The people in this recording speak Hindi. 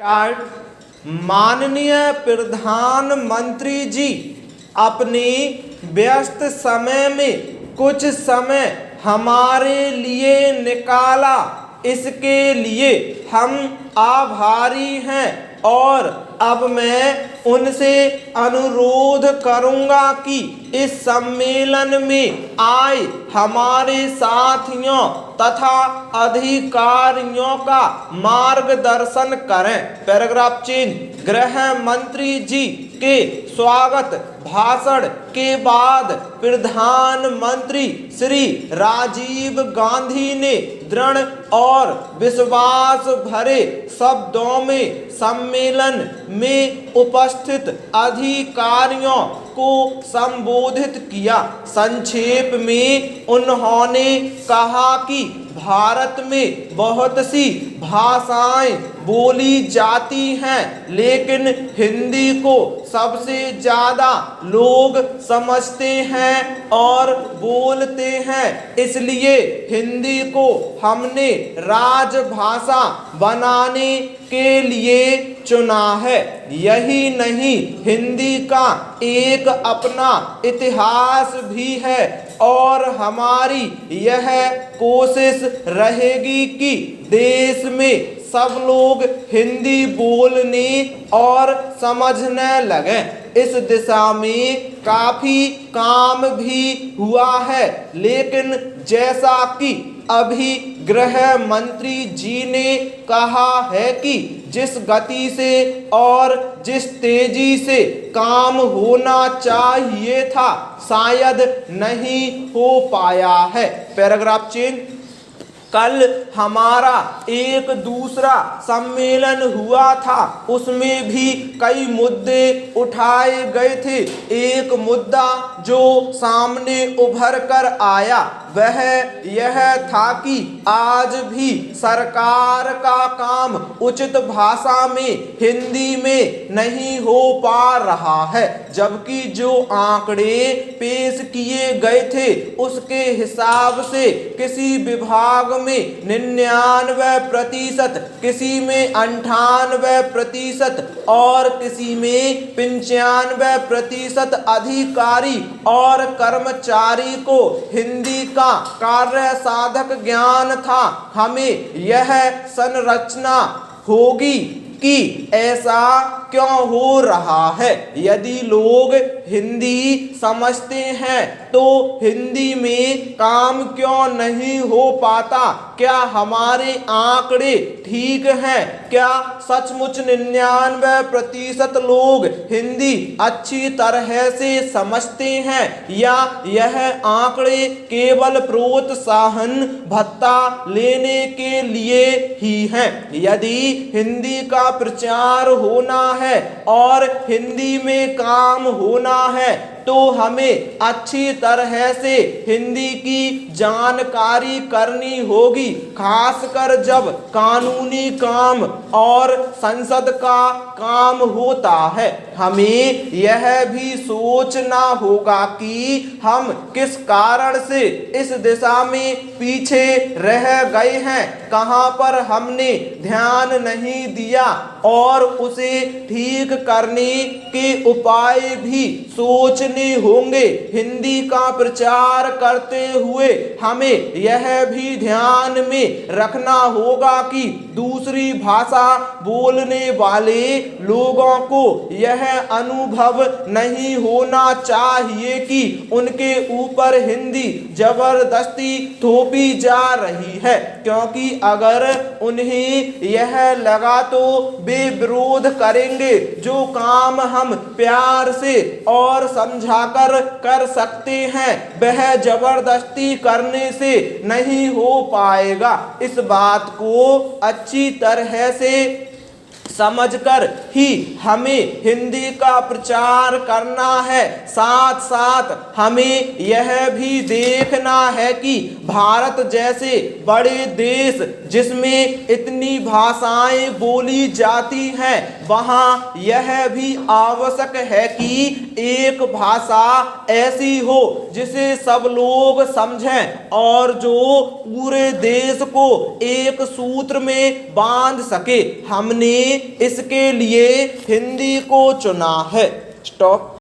स्टार्ट। माननीय प्रधानमंत्री जी, अपनी व्यस्त समय में कुछ समय हमारे लिए निकाला, इसके लिए हम आभारी हैं और अब मैं उनसे अनुरोध करूंगा कि इस सम्मेलन में आए हमारे साथियों तथा अधिकारियों का मार्गदर्शन करें। Paragraph change. गृह मंत्री जी के स्वागत भाषण के बाद प्रधानमंत्री श्री राजीव गांधी ने दृढ़ और विश्वास भरे शब्दों में सम्मेलन में उपस्थित अधिकारियों को संबोधित किया। संक्षेप में उन्होंने कहा कि भारत में बहुत सी भाषाएं बोली जाती हैं, लेकिन हिंदी को सबसे ज़्यादा लोग समझते हैं और बोलते हैं। इसलिए हिंदी को हमने राजभाषा बनाने के लिए चुना है। यही नहीं, हिंदी का एक अपना इतिहास भी है और हमारी यह कोशिश रहेगी कि देश में सब लोग हिंदी बोलने और समझने लगें। इस दिशा में काफ़ी काम भी हुआ है, लेकिन जैसा कि अभी गृह मंत्री जी ने कहा है कि जिस गति से और जिस तेजी से काम होना चाहिए था, शायद नहीं हो पाया है। Paragraph change. कल हमारा एक दूसरा सम्मेलन हुआ था, उसमें भी कई मुद्दे उठाए गए थे। एक मुद्दा जो सामने उभर कर आया वह यह था कि आज भी सरकार का काम उचित भाषा में हिंदी में नहीं हो पा रहा है, जबकि जो आंकड़े पेश किए गए थे उसके हिसाब से किसी विभाग में 99%, किसी में 98% और किसी में 95% अधिकारी और कर्मचारी को हिंदी का कार्य साधक ज्ञान था। हमें यह संरचना होगी कि ऐसा क्यों हो रहा है। यदि लोग हिंदी समझते हैं तो हिंदी में काम क्यों नहीं हो पाता? क्या हमारे आंकड़े ठीक हैं? क्या सचमुच 99% लोग हिंदी अच्छी तरह से समझते हैं, या यह आंकड़े केवल प्रोत्साहन भत्ता लेने के लिए ही हैं? यदि हिंदी का प्रचार होना है और हिंदी में काम होना है तो हमें अच्छी तरह से हिंदी की जानकारी करनी होगी, खासकर जब कानूनी काम और संसद का काम होता है। हमें यह भी सोचना होगा कि हम किस कारण से इस दिशा में पीछे रह गए हैं, कहां पर हमने ध्यान नहीं दिया, और उसे ठीक करने के उपाय भी सोचने होंगे। हिंदी का प्रचार करते हुए हमें यह भी ध्यान में रखना होगा कि दूसरी भाषा बोलने वाले लोगों को यह अनुभव नहीं होना चाहिए कि उनके ऊपर हिंदी जबरदस्ती थोपी जा रही है, क्योंकि अगर उन्हें यह लगा तो वे विरोध करेंगे। जो काम हम प्यार से और समझाकर कर सकते हैं वह जबरदस्ती करने से नहीं हो पाएगा। इस बात को अच्छी तरह से समझकर ही हमें हिंदी का प्रचार करना है। साथ साथ हमें यह भी देखना है कि भारत जैसे बड़े देश जिसमें इतनी भाषाएं बोली जाती हैं, वहाँ यह भी आवश्यक है कि एक भाषा ऐसी हो जिसे सब लोग समझें और जो पूरे देश को एक सूत्र में बांध सके। हमने इसके लिए हिंदी को चुना है। स्टॉप।